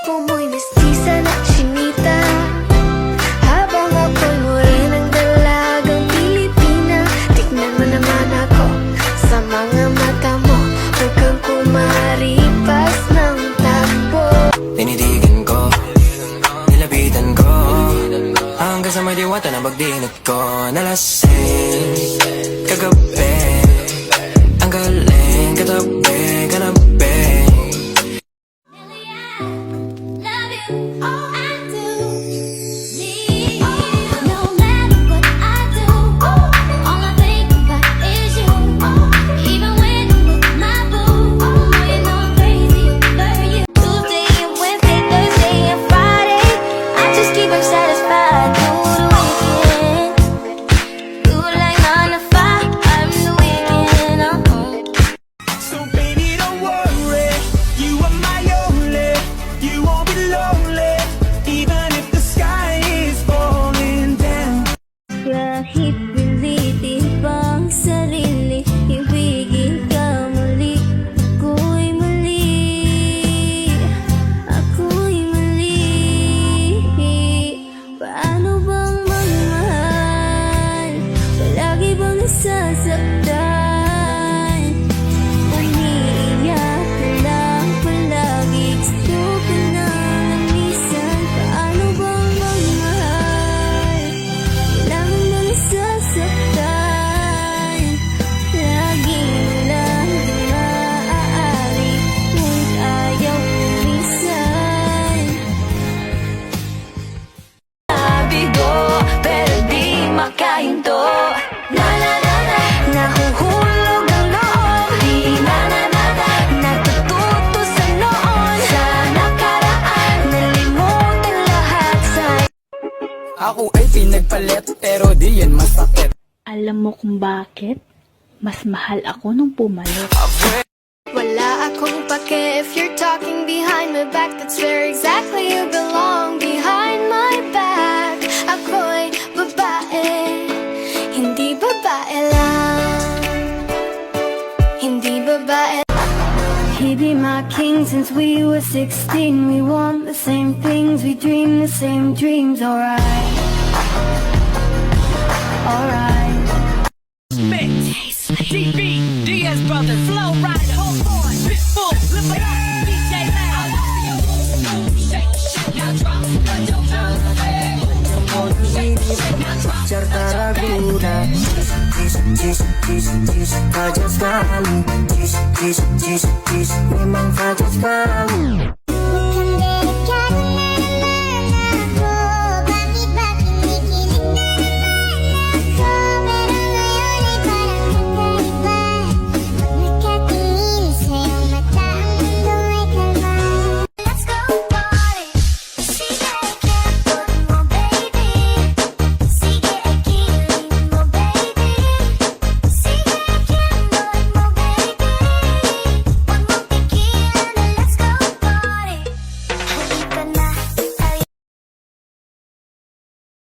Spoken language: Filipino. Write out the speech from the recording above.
gwapo mo'y mestiza na chinita, habang ako'y morenang dalagang Pilipina. Tignan mo naman ako sa mga mata mo, huwag kang kumaripas ng takbo. Tinitigan ko, nilapitan ko, hanggang sa may diwata na pagdinot ko. Nalasing kagabi, ang galing katabi, kanabi. Kahit pilitin pang sarili, ibigin ka muli. Ako'y mali, ako'y mali. Paano bang magmahal? Palagi bang nasasaktan? Umiiyak ka lang palagi, gusto ka nang namisan. Paano bang magmahal? Kailangan na nasasaktan. Lagi lang din maaari, ngunit ayaw minsan. Bigo, pero di makahinto. Nahuhulog ang loob, di natututo sa noon. Sa nakaraan, nalimutan lahat sa Ako ay pinagpalit pero di yan masakit. Alam mo kung bakit? Mas mahal ako nung pumalit. wala akong pake if you're talking behind my back. That's where exactly you belong, behind my back. Ako'y babae, hindi babae lang. Hindi babae. He be my king since we were 16. We want the same things, we dream the same dreams. Alright, alright. DB, Diaz Brothers, Flow Rider, Homeboy, Pitbull, Live It Up, DJ Loud. Shake, shake, now drop, cut your tongue, shake, shake, now drop, Certa Raguda, kajak sekali, memang kajak sekali.